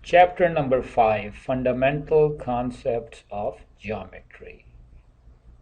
Chapter number 5 Fundamental Concepts of Geometry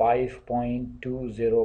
5.20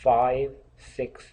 5, 6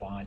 5,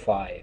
5।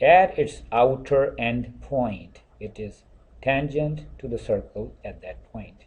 at its outer end point, it is tangent to the circle at that point।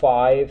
5,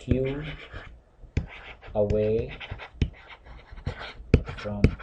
Q away from P,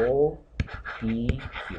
OPQ।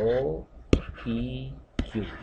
OPQ,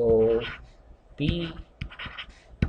OP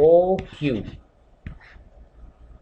OQ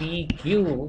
PQ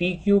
PQ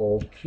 OQ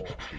OP।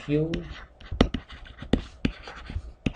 Q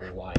Y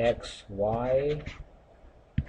XY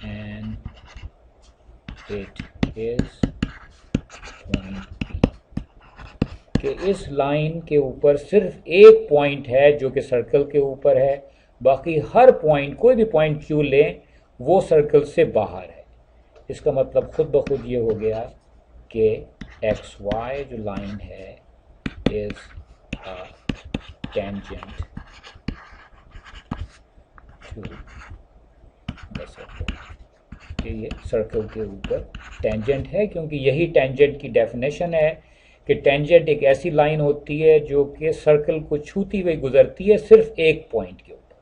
and it is point کہ اس line کے اوپر صرف ایک point ہے جو کہ circle کے اوپر ہے، باقی ہر پوائنٹ، کوئی بھی پوائنٹ کیوں لیں، وہ سرکل سے باہر ہے۔ اس کا مطلب خود بخود یہ ہو گیا کہ ایکس وائی جو لائن ہے از ٹینجنٹ ٹو دا سرکل، کہ یہ سرکل کے اوپر ٹینجنٹ ہے، کیونکہ یہی ٹینجنٹ کی ڈیفینیشن ہے کہ ٹینجنٹ ایک ایسی لائن ہوتی ہے جو کہ سرکل کو چھوتی ہوئی گزرتی ہے صرف ایک پوائنٹ کے اوپر۔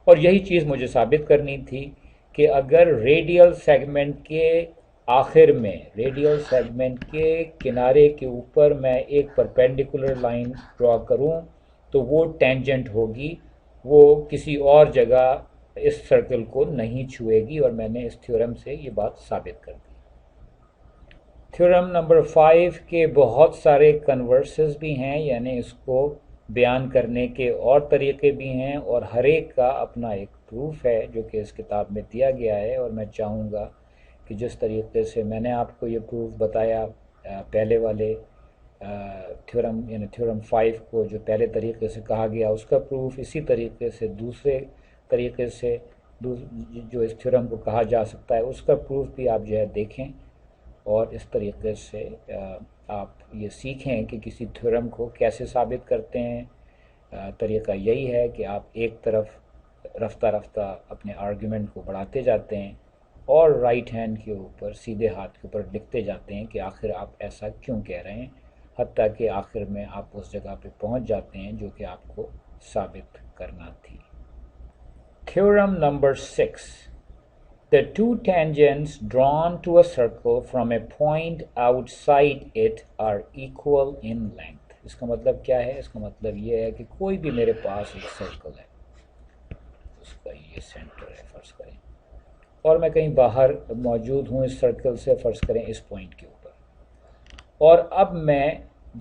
اور یہی چیز مجھے ثابت کرنی تھی کہ اگر ریڈیل سیگمنٹ کے آخر میں، ریڈیل سیگمنٹ کے کنارے کے اوپر میں ایک پرپینڈیکولر لائن ڈرا کروں تو وہ ٹینجنٹ ہوگی، وہ کسی اور جگہ اس سرکل کو نہیں چھوئے گی، اور میں نے اس تھیورم سے یہ بات ثابت کر دی۔ تھیورم نمبر 5 کے بہت سارے کنورسز بھی ہیں، یعنی اس کو بیان کرنے کے اور طریقے بھی ہیں، اور ہر ایک کا اپنا ایک پروف ہے جو کہ اس کتاب میں دیا گیا ہے، اور میں چاہوں گا کہ جس طریقے سے میں نے آپ کو یہ پروف بتایا پہلے والے تھیورم، یعنی تھیورم 5 کو جو پہلے طریقے سے کہا گیا اس کا پروف اسی طریقے سے دوسرے طریقے سے جو اس تھیورم کو کہا جا سکتا ہے اس کا پروف بھی آپ جو ہے دیکھیں، اور اس طریقے سے آپ یہ سیکھیں کہ کسی تھیورم کو کیسے ثابت کرتے ہیں۔ طریقہ یہی ہے کہ آپ ایک طرف رفتہ رفتہ اپنے آرگیومنٹ کو بڑھاتے جاتے ہیں اور رائٹ ہینڈ کے اوپر، سیدھے ہاتھ کے اوپر لکھتے جاتے ہیں کہ آخر آپ ایسا کیوں کہہ رہے ہیں، حتیٰ کہ آخر میں آپ اس جگہ پہ پہنچ جاتے ہیں جو کہ آپ کو ثابت کرنا تھی۔ Theorem number 6. The two tangents drawn to a circle from a point outside it are equal in length. اس کا مطلب کیا ہے؟ اس کا مطلب یہ ہے کہ کوئی بھی میرے پاس ایک سرکل ہے، اس کا یہ سینٹر ہے فرض کریں، اور میں کہیں باہر موجود ہوں اس سرکل سے، فرض کریں اس پوائنٹ کے اوپر، اور اب میں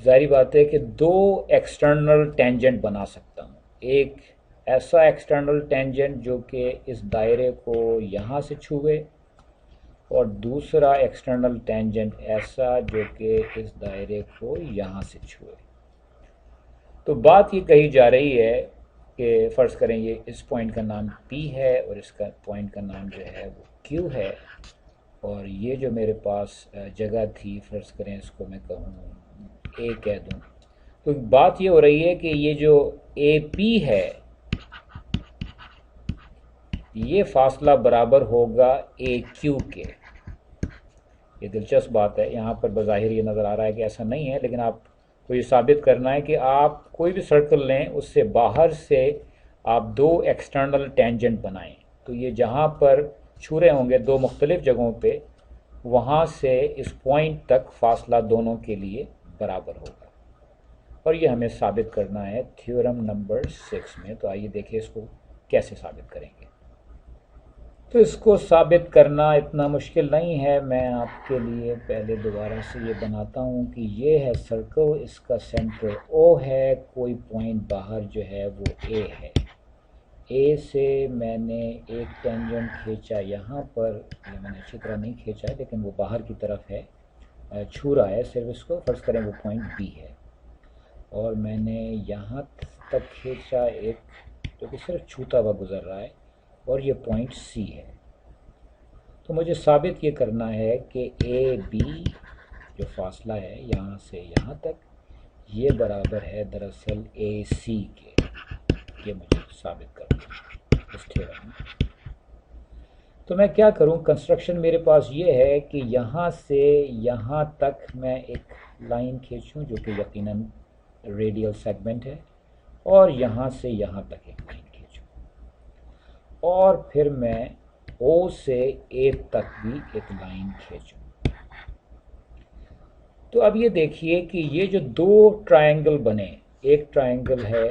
ظاہری بات ہے کہ دو ایکسٹرنل ٹینجنٹ بنا سکتا ہوں، ایک ایسا ایکسٹرنل ٹینجنٹ جو کہ اس دائرے کو یہاں سے چھوئے، اور دوسرا ایکسٹرنل ٹینجنٹ ایسا جو کہ اس دائرے کو یہاں سے چھوئے۔ تو بات یہ کہی جا رہی ہے کہ فرض کریں یہ اس پوائنٹ کا نام P ہے اور اس کا پوائنٹ کا نام جو ہے وہ Q ہے، اور یہ جو میرے پاس جگہ تھی، فرض کریں اس کو میں کہوں A کہہ دوں، تو بات یہ ہو رہی ہے کہ یہ جو AP ہے یہ فاصلہ برابر ہوگا AQ کے۔ یہ دلچسپ بات ہے، یہاں پر بظاہر یہ نظر آ رہا ہے کہ ایسا نہیں ہے، لیکن آپ کو یہ ثابت کرنا ہے کہ آپ کوئی بھی سرکل لیں، اس سے باہر سے آپ دو ایکسٹرنل ٹینجنٹ بنائیں، تو یہ جہاں پر چھو رہے ہوں گے دو مختلف جگہوں پہ، وہاں سے اس پوائنٹ تک فاصلہ دونوں کے لیے برابر ہوگا، اور یہ ہمیں ثابت کرنا ہے تھیورم نمبر 6 میں۔ تو آئیے دیکھیں اس کو کیسے ثابت کریں گے۔ تو اس کو ثابت کرنا اتنا مشکل نہیں ہے، میں آپ کے لیے پہلے دوبارہ سے یہ بناتا ہوں کہ یہ ہے سرکل، اس کا سینٹر O ہے، کوئی پوائنٹ باہر جو ہے وہ A ہے، A سے میں نے ایک ٹینجنٹ کھینچا یہاں پر، یہ میں نے اچھی طرح نہیں کھینچا لیکن وہ باہر کی طرف ہے، چھو رہا ہے صرف اس کو، فرض کریں وہ پوائنٹ B ہے، اور میں نے یہاں تک کھینچا ایک جو کہ صرف چھوتا ہوا گزر رہا ہے، اور یہ پوائنٹ C ہے۔ تو مجھے ثابت یہ کرنا ہے کہ AB جو فاصلہ ہے یہاں سے یہاں تک، یہ برابر ہے دراصل AC کے، یہ مجھے ثابت کرنا ہے اس تھیورم میں۔ تو میں کیا کروں، کنسٹرکشن میرے پاس یہ ہے کہ یہاں سے یہاں تک میں ایک لائن کھینچوں جو کہ یقیناً ریڈیل سیگمنٹ ہے، اور یہاں سے یہاں تک ایک لائن کھینچوں، اور پھر میں O سے A تک بھی ایک لائن کھینچوں۔ تو اب یہ دیکھیے کہ یہ جو دو ٹرائنگل بنے، ایک ٹرائنگل ہے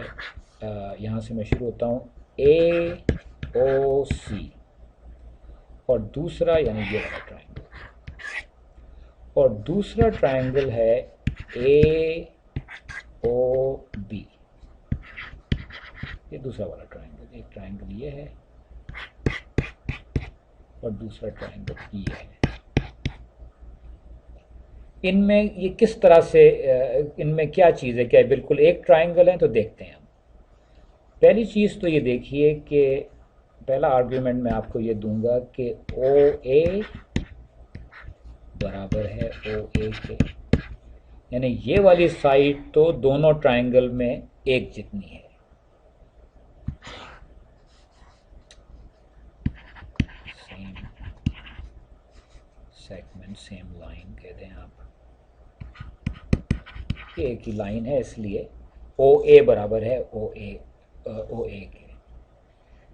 یہاں سے میں شروع ہوتا ہوں AOC، اور دوسرا یعنی یہ والا ٹرائنگل، اور دوسرا ٹرائنگل ہے AOB، یہ دوسرا والا ٹرائنگل، ایک ٹرائنگل یہ ہے اور دوسرا ٹرائنگل یہ ہے۔ ان میں یہ کس طرح سے ان میں کیا چیز ہے، کیا بالکل ایک ٹرائنگل ہے؟ تو دیکھتے ہیں ہم۔ پہلی چیز تو یہ دیکھیے کہ پہلا آرگیومنٹ میں آپ کو یہ دوں گا کہ او اے برابر ہے او اے کے، یعنی یہ والی سائڈ تو دونوں ٹرائنگل میں ایک جتنی ہے۔ سیم سیگمنٹ سیم لائن کہہ دیں آپ، ایک ہی لائن ہے اس لیے او اے برابر ہے او اے کے۔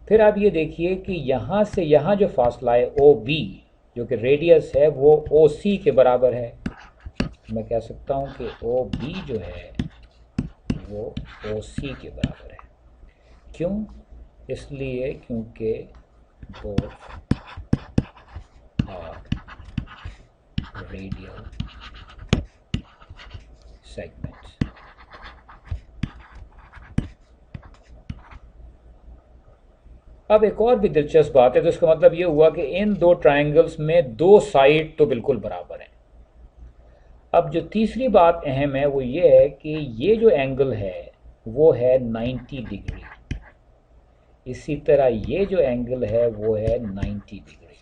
پھر آپ یہ دیکھیے کہ یہاں سے یہاں جو فاصلہ ہے او بی جو کہ ریڈیس ہے وہ او سی کے برابر ہے۔ میں کہہ سکتا ہوں کہ او بی جو ہے وہ او سی کے برابر ہے۔ کیوں؟ اس لیے کیونکہ both are radial segments۔ اب ایک اور بھی دلچسپ بات ہے، تو اس کا مطلب یہ ہوا کہ ان دو ٹرائنگلز میں دو سائڈ تو بالکل برابر ہیں۔ اب جو تیسری بات اہم ہے وہ یہ ہے کہ یہ جو اینگل ہے وہ ہے 90 ڈگری، اسی طرح یہ جو اینگل ہے وہ ہے 90 ڈگری۔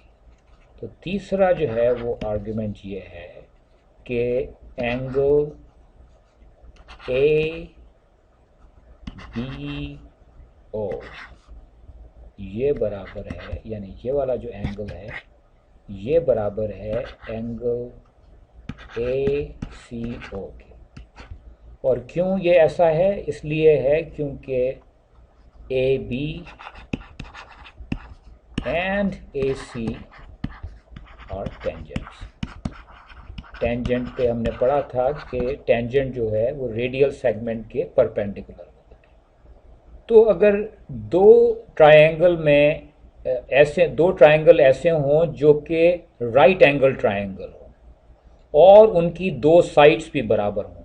تو تیسرا جو ہے وہ آرگومنٹ یہ ہے کہ اینگل اے بی او یہ برابر ہے، یعنی یہ والا جو اینگل ہے یہ برابر ہے اینگل اے سی او کے۔ اور کیوں یہ ایسا ہے؟ اس لیے ہے کیونکہ A B and A C are tangents. Tangent پہ ہم نے پڑھا تھا کہ ٹینجنٹ جو ہے وہ ریڈیل سیگمنٹ کے پرپینڈیکولر ہوتا ہے۔ تو اگر دو ٹرائنگل میں دو ٹرائنگل ایسے ہوں جو کہ رائٹ اینگل ٹرائنگل ہوں اور ان کی دو سائڈز بھی برابر ہوں،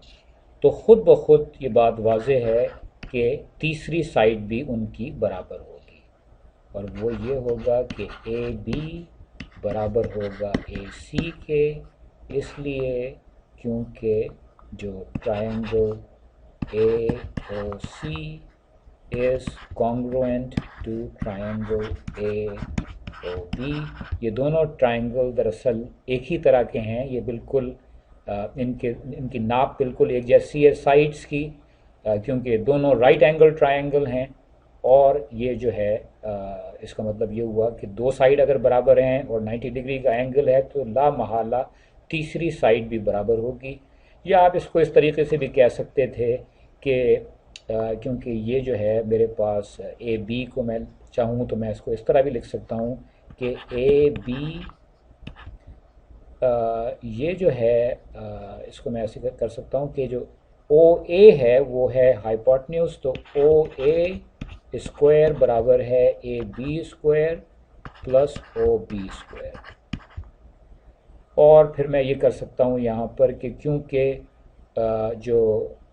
تو خود بخود یہ بات واضح ہے کہ تیسری سائڈ بھی ان کی برابر ہوگی، اور وہ یہ ہوگا کہ اے بی برابر ہوگا اے سی کے، اس لیے کیونکہ جو triangle A O C is congruent to triangle AOB۔ یہ دونوں ٹرائنگل دراصل ایک ہی طرح کے ہیں، یہ بالکل ان کی ناپ بالکل ایک جیسی ہے سائڈس کی، کیونکہ دونوں رائٹ اینگل ٹرائنگل ہیں، اور یہ جو ہے اس کا مطلب یہ ہوا کہ دو سائڈ اگر برابر ہیں اور 90 ڈگری کا اینگل ہے تو لا محالہ تیسری سائڈ بھی برابر ہوگی۔ یا آپ اس کو اس طریقے سے بھی کہہ سکتے تھے کہ کیونکہ یہ جو ہے میرے پاس اے بی کو میں چاہوں تو میں اس کو اس طرح بھی لکھ سکتا ہوں کہ اے بی یہ جو ہے اس کو میں ایسے کر سکتا ہوں کہ جو او اے ہے وہ ہے ہائپوٹنیوس، تو او اے اسکوائر برابر ہے A B square plus O B square. اور پھر میں یہ کر سکتا ہوں یہاں پر کہ کیونکہ جو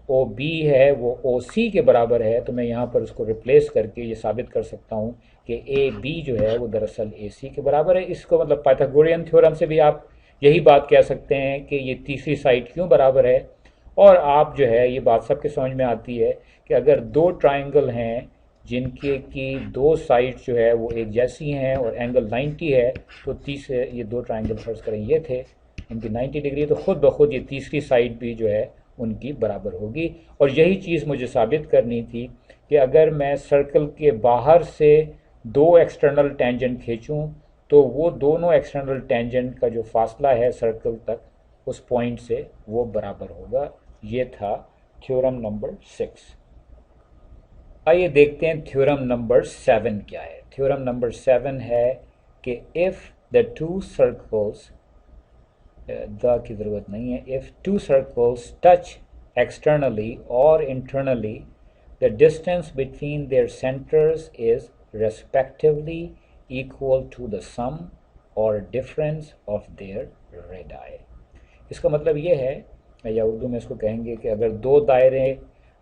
او بی ہے وہ او سی کے برابر ہے، تو میں یہاں پر اس کو ریپلیس کر کے یہ ثابت کر سکتا ہوں کہ اے بی جو ہے وہ دراصل اے سی کے برابر ہے۔ اس کو مطلب پائتھاگورین تھیورم سے بھی آپ یہی بات کہہ سکتے ہیں کہ یہ تیسری سائڈ کیوں برابر ہے، اور آپ جو ہے یہ بات سب کے سمجھ میں آتی ہے کہ اگر دو ٹرائنگل ہیں جن کی دو سائڈ جو ہے وہ ایک جیسی ہیں اور اینگل 90 ہے، تو تیسرے یہ دو ٹرائنگل فرض کریں یہ تھے، ان کی 90 ڈگری، تو خود بخود یہ تیسری سائڈ بھی جو ہے ان کی برابر ہوگی۔ اور یہی چیز مجھے ثابت کرنی تھی کہ اگر میں سرکل کے باہر سے دو ایکسٹرنل ٹینجنٹ کھینچوں تو وہ دونوں ایکسٹرنل ٹینجنٹ کا جو فاصلہ ہے سرکل تک اس پوائنٹ سے وہ برابر ہوگا۔ یہ تھا تھیورم نمبر 6۔ آئیے دیکھتے ہیں تھیورم نمبر 7 کیا ہے۔ تھیورم نمبر 7 ہے کہ if the two circles دا کی ضرورت نہیں ہے، if two circles touch externally or internally the distance between their centers is respectively equal to the sum or difference of their radii۔ اس کا مطلب یہ ہے، یا اردو میں اس کو کہیں گے کہ اگر دو دائرے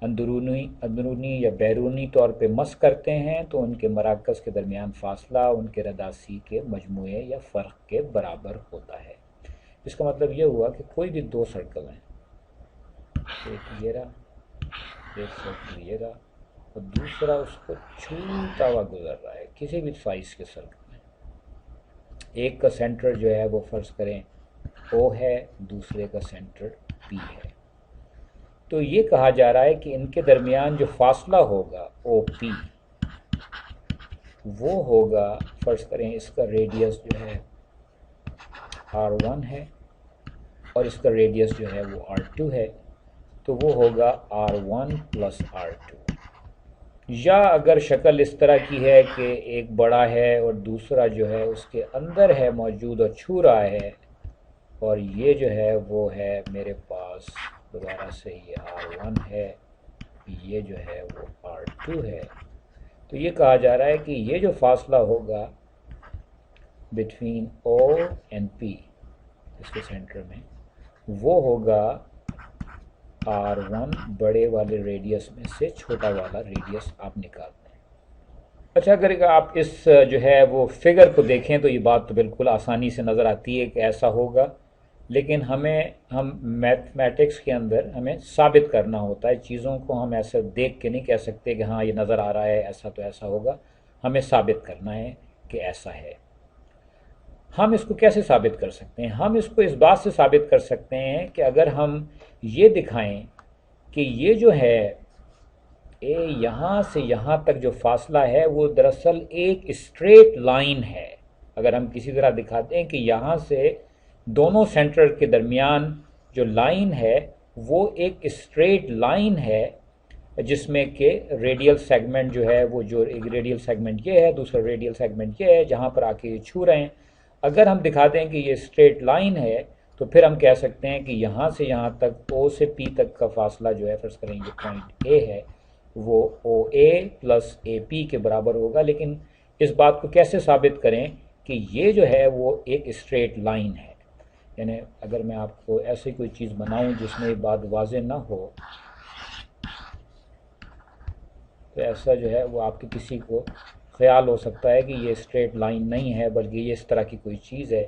اندرونی یا بیرونی طور پہ مس کرتے ہیں تو ان کے مراکز کے درمیان فاصلہ ان کے رداسی کے مجموعے یا فرق کے برابر ہوتا ہے۔ اس کا مطلب یہ ہوا کہ کوئی بھی دو سرکل ہیں، ایک یہ رہا، ایک سرکل یہ رہا، اور دوسرا اس کو چھوٹا ہوا گزر رہا ہے کسی بھی سائز کے سرکل میں. ایک کا سینٹر جو ہے وہ فرض کریں او ہے، دوسرے کا سینٹر پی ہے. تو یہ کہا جا رہا ہے کہ ان کے درمیان جو فاصلہ ہوگا او پی، وہ ہوگا فرض کریں اس کا ریڈیس جو ہے R1 ہے اور اس کا ریڈیس جو ہے وہ R2 ہے، تو وہ ہوگا R1 + R2. یا اگر شکل اس طرح کی ہے کہ ایک بڑا ہے اور دوسرا جو ہے اس کے اندر ہے موجود اور چھو رہا ہے، اور یہ جو ہے وہ ہے میرے پاس دوبارہ سے یہ R1 ہے، یہ جو ہے وہ R2 ہے، تو یہ کہا جا رہا ہے کہ یہ جو فاصلہ ہوگا بٹوین O اینڈ P اس کے سینٹر میں، وہ ہوگا R1 بڑے والے ریڈیس میں سے چھوٹا والا ریڈیس آپ نکال دیں. اچھا، اگر آپ اس جو ہے وہ فگر کو دیکھیں تو یہ بات تو بالکل آسانی سے نظر آتی ہے کہ ایسا ہوگا، لیکن ہم میتھمیٹکس کے اندر ہمیں ثابت کرنا ہوتا ہے چیزوں کو. ہم ایسا دیکھ کے نہیں کہہ سکتے کہ ہاں یہ نظر آ رہا ہے ایسا تو ایسا ہوگا، ہمیں ثابت کرنا ہے کہ ایسا ہے. ہم اس کو کیسے ثابت کر سکتے ہیں؟ ہم اس کو اس بات سے ثابت کر سکتے ہیں کہ اگر ہم یہ دکھائیں کہ یہ جو ہے یہاں سے یہاں تک جو فاصلہ ہے وہ دراصل ایک اسٹریٹ لائن ہے. اگر ہم کسی طرح دکھاتے ہیں کہ یہاں سے دونوں سینٹر کے درمیان جو لائن ہے وہ ایک اسٹریٹ لائن ہے، جس میں کہ ریڈیل سیگمنٹ جو ہے وہ جو ایک ریڈیل سیگمنٹ یہ ہے، دوسرا ریڈیل سیگمنٹ یہ ہے جہاں پر آ کے یہ چھو رہے ہیں. اگر ہم دکھاتے ہیں کہ یہ اسٹریٹ لائن ہے تو پھر ہم کہہ سکتے ہیں کہ یہاں سے یہاں تک او سے پی تک کا فاصلہ جو ہے فرض کریں یہ پوائنٹ اے ہے، وہ او اے پلس اے پی کے برابر ہوگا. لیکن اس بات کو کیسے ثابت کریں کہ یہ جو ہے وہ ایک اسٹریٹ لائن ہے؟ یعنی اگر میں آپ کو ایسی کوئی چیز بناؤں جس میں یہ بات واضح نہ ہو تو ایسا جو ہے وہ آپ کے کسی کو خیال ہو سکتا ہے کہ یہ اسٹریٹ لائن نہیں ہے بلکہ یہ اس طرح کی کوئی چیز ہے،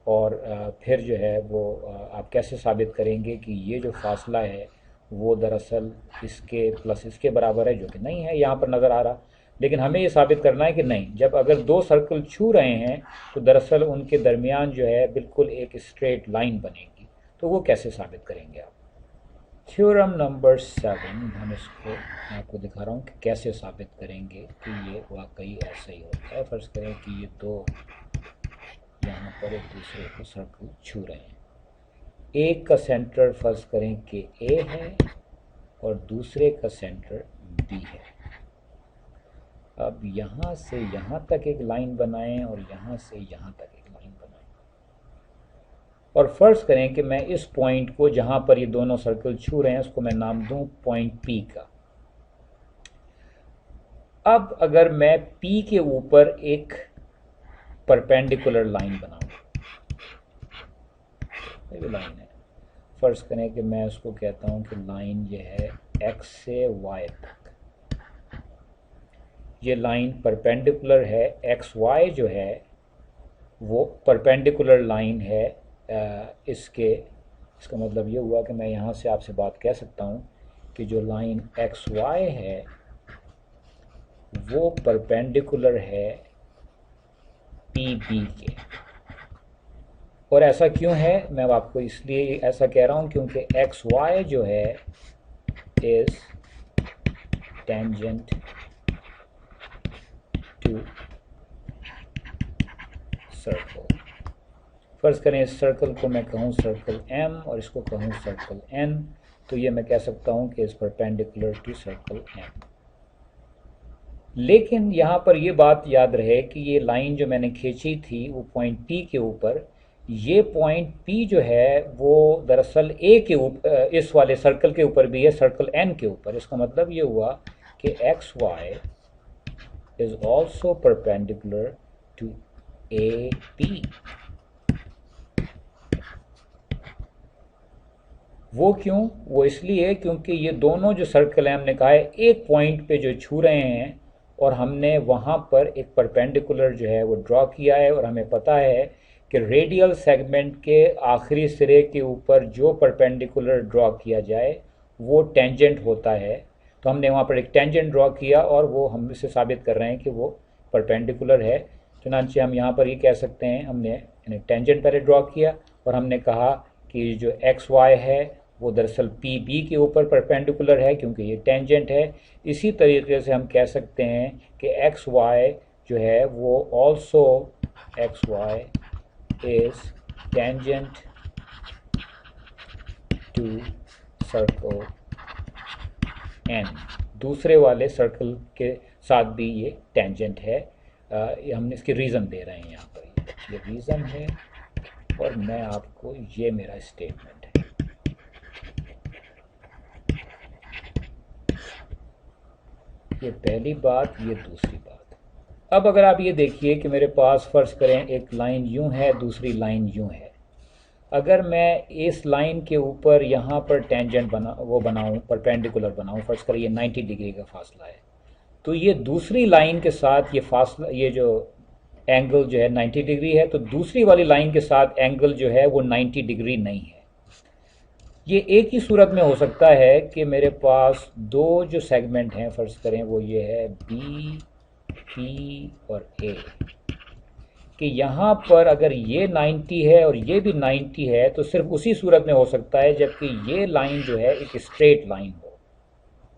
اور پھر جو ہے وہ آپ کیسے ثابت کریں گے کہ یہ جو فاصلہ ہے وہ دراصل اس کے پلس اس کے برابر ہے، جو کہ نہیں ہے یہاں پر نظر آ رہا. لیکن ہمیں یہ ثابت کرنا ہے کہ نہیں، جب اگر دو سرکل چھو رہے ہیں تو دراصل ان کے درمیان جو ہے بالکل ایک اسٹریٹ لائن بنے گی. تو وہ کیسے ثابت کریں گے آپ؟ تھیورم نمبر 7 ہم اس کو میں آپ کو دکھا رہا ہوں کہ کیسے ثابت کریں گے کہ یہ واقعی ایسا ہی ہوتا ہے. فرض کریں کہ یہ دو یہاں پر ایک دوسرے کو سرکل چھو رہے ہیں، ایک کا سینٹر فرض کریں کہ اے ہے اور دوسرے کا سینٹر بی ہے. اب یہاں سے یہاں تک ایک لائن بنائیں اور یہاں سے یہاں تک ایک لائن بنائیں، اور فرض کریں کہ میں اس پوائنٹ کو جہاں پر یہ دونوں سرکل چھو رہے ہیں اس کو میں نام دوں پوائنٹ پی کا. اب اگر میں پی کے اوپر ایک پرپینڈیکولر لائن بناؤں، یہ لائن ہے، فرض کریں کہ میں اس کو کہتا ہوں کہ لائن یہ ہے ایکس سے وائی تک. یہ لائن پرپینڈیکولر ہے، ایکس وائی جو ہے وہ پرپینڈیکولر لائن ہے اس کا مطلب یہ ہوا کہ میں یہاں سے آپ سے بات کہہ سکتا ہوں کہ جو لائن ایکس وائی ہے وہ پرپینڈیکولر ہے پی بی کے. اور ایسا کیوں ہے؟ میں آپ کو اس لیے ایسا کہہ رہا ہوں کیونکہ ایکس وائی جو ہے از ٹینجنٹ ٹو سرکل. فرض کریں اس سرکل کو میں کہوں سرکل ایم اور اس کو کہوں سرکل این، تو یہ میں کہہ سکتا ہوں کہ اس پرپینڈیکولر ٹو سرکل ایم. لیکن یہاں پر یہ بات یاد رہے کہ یہ لائن جو میں نے کھینچی تھی وہ پوائنٹ پی کے اوپر، یہ پوائنٹ پی جو ہے وہ دراصل اے کے اوپر اس والے سرکل کے اوپر بھی ہے، سرکل این کے اوپر. اس کا مطلب یہ ہوا کہ X Y is also perpendicular to A P. وہ کیوں؟ وہ اس لیے کیونکہ یہ دونوں جو سرکل ہیں ہم نے کہا ہے ایک پوائنٹ پہ جو چھو رہے ہیں، اور ہم نے وہاں پر ایک پرپینڈیکولر جو ہے وہ ڈرا کیا ہے، اور ہمیں پتہ ہے کہ ریڈیل سیگمنٹ کے آخری سرے کے اوپر جو پرپینڈیکولر ڈرا کیا جائے وہ ٹینجنٹ ہوتا ہے. تو ہم نے وہاں پر ایک ٹینجنٹ ڈرا کیا اور وہ ہم اسے ثابت کر رہے ہیں کہ وہ پرپینڈیکولر ہے. چنانچہ ہم یہاں پر یہ کہہ سکتے ہیں ہم نے ٹینجنٹ پہلے ڈرا کیا اور ہم نے کہا کہ جو ایکس وائی ہے وہ دراصل پی بی کے اوپر پرپینڈیکولر ہے کیونکہ یہ ٹینجنٹ ہے. اسی طریقے سے ہم کہہ سکتے ہیں کہ ایکس وائی جو ہے وہ also X Y is tangent to circle N. دوسرے والے سرکل کے ساتھ بھی یہ ٹینجنٹ ہے. ہم نے اس کی ریزن دے رہے ہیں یہاں پر، یہ ریزن ہے اور میں آپ کو یہ میرا اسٹیٹمنٹ ہے. یہ پہلی بات، یہ دوسری بات. اب اگر آپ یہ دیکھیے کہ میرے پاس فرض کریں ایک لائن یوں ہے، دوسری لائن یوں ہے. اگر میں اس لائن کے اوپر یہاں پر ٹینجنٹ بناؤں، پرپینڈیکولر بناؤں، فرض کریں یہ 90 ڈگری کا فاصلہ ہے، تو یہ دوسری لائن کے ساتھ یہ فاصلہ، یہ جو اینگل جو ہے 90 ڈگری ہے، تو دوسری والی لائن کے ساتھ اینگل جو ہے وہ 90 ڈگری نہیں ہے. یہ ایک ہی صورت میں ہو سکتا ہے کہ میرے پاس دو جو سیگمنٹ ہیں، فرض کریں وہ یہ ہے بی، پی اور اے، کہ یہاں پر اگر یہ 90 ہے اور یہ بھی 90 ہے تو صرف اسی صورت میں ہو سکتا ہے جبکہ یہ لائن جو ہے ایک اسٹریٹ لائن ہو.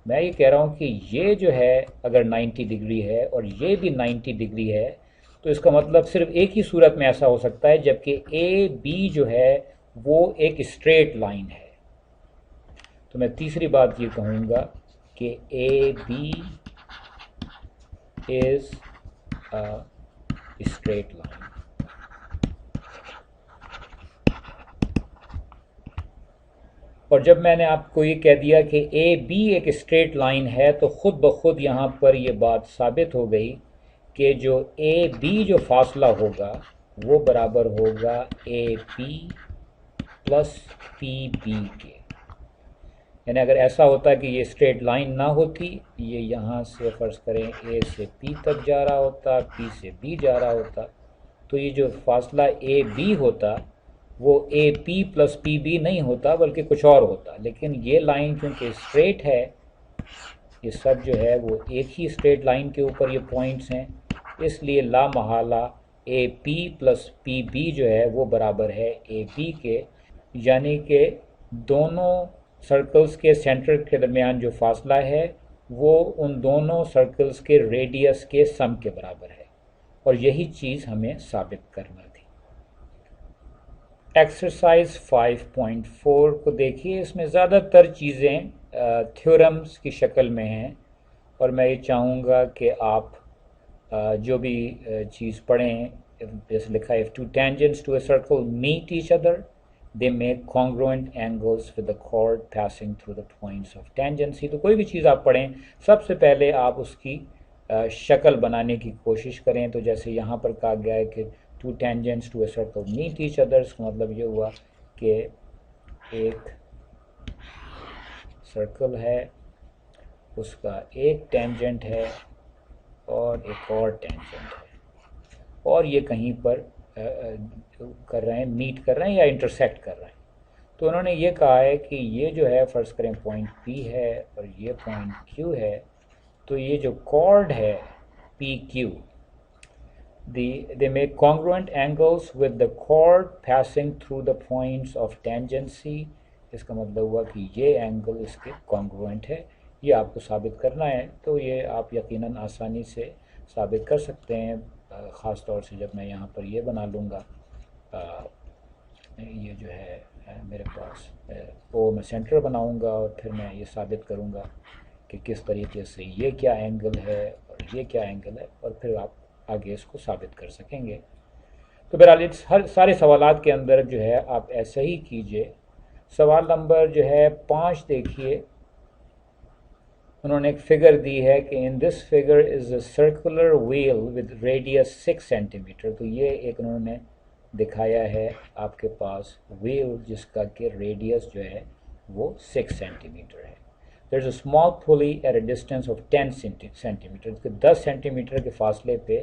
میں یہ کہہ رہا ہوں کہ یہ جو ہے اگر 90 ڈگری ہے اور یہ بھی 90 ڈگری ہے تو اس کا مطلب صرف ایک ہی صورت میں ایسا ہو سکتا ہے جبکہ اے بی جو ہے وہ ایک اسٹریٹ لائن ہے. تو میں تیسری بات یہ کہوں گا کہ A B is a straight line. اور جب میں نے آپ کو یہ کہہ دیا کہ اے بی ایک اسٹریٹ لائن ہے تو خود بخود یہاں پر یہ بات ثابت ہو گئی کہ جو اے بی جو فاصلہ ہوگا وہ برابر ہوگا اے پی پلس پی بی کے. یعنی اگر ایسا ہوتا کہ یہ اسٹریٹ لائن نہ ہوتی، یہ یہاں سے فرض کریں اے سے پی تک جا رہا ہوتا، پی سے بی جا رہا ہوتا، تو یہ جو فاصلہ اے بی ہوتا وہ اے پی پلس پی بی نہیں ہوتا بلکہ کچھ اور ہوتا. لیکن یہ لائن کیونکہ اسٹریٹ ہے، یہ سب جو ہے وہ ایک ہی اسٹریٹ لائن کے اوپر یہ پوائنٹس ہیں، اس لیے لا محالہ اے پی پلس پی بی جو ہے وہ برابر ہے اے بی کے. یعنی کہ دونوں سرکلز کے سینٹر کے درمیان جو فاصلہ ہے وہ ان دونوں سرکلز کے ریڈیس کے سم کے برابر ہے، اور یہی چیز ہمیں ثابت کرنا تھی. ایکسرسائز 5.4 کو دیکھیے. اس میں زیادہ تر چیزیں تھیورمز کی شکل میں ہیں، اور میں یہ چاہوں گا کہ آپ جو بھی چیز پڑھیں، جیسے لکھا ہے if two tangents to a circle meet each other they make congruent angles with the chord passing through the points of tangency. تو کوئی بھی چیز آپ پڑھیں سب سے پہلے آپ اس کی شکل بنانے کی کوشش کریں. تو جیسے یہاں پر کہا گیا ہے کہ two tangents to a circle meet each other، اس کا مطلب یہ ہوا کہ ایک سرکل ہے، اس کا ایک ٹینجنٹ ہے اور ایک اور ٹینجنٹ ہے، اور یہ کہیں پر کر رہے ہیں، میٹ کر رہے ہیں یا انٹرسیکٹ کر رہے ہیں. تو انہوں نے یہ کہا ہے کہ یہ جو ہے فرض کریں پوائنٹ پی ہے اور یہ پوائنٹ کیو ہے، تو یہ جو کارڈ ہے پی کیو they make congruent angles with the chord passing through the points of tangency. اس کا مطلب ہوا کہ یہ اینگل اس کے congruent ہے. یہ آپ کو ثابت کرنا ہے، تو یہ آپ یقیناً آسانی سے ثابت کر سکتے ہیں، خاص طور سے جب میں یہاں پر یہ بنا لوں گا. یہ جو ہے میرے پاس او میں سینٹر بناؤں گا اور پھر میں یہ ثابت کروں گا کہ کس طریقے سے یہ کیا اینگل ہے اور یہ کیا اینگل ہے، اور پھر آپ آگے اس کو ثابت کر سکیں گے. تو بہرحال ہر سارے سوالات کے اندر جو ہے آپ ایسا ہی کیجئے. سوال نمبر جو ہے 5 دیکھیے. انہوں نے ایک فگر دی ہے کہ in this figure is a circular wheel with radius 6 centimetre. تو یہ ایک انہوں نے دکھایا ہے آپ کے پاس ویل جس کا کہ ریڈیس جو ہے وہ 6 سینٹی میٹر ہے. There's a small pulley at a distance of 10 centimetre. 10 centimetre کے فاصلے پہ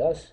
10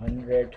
100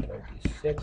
36,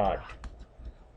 8,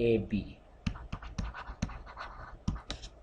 AB,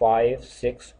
5, 6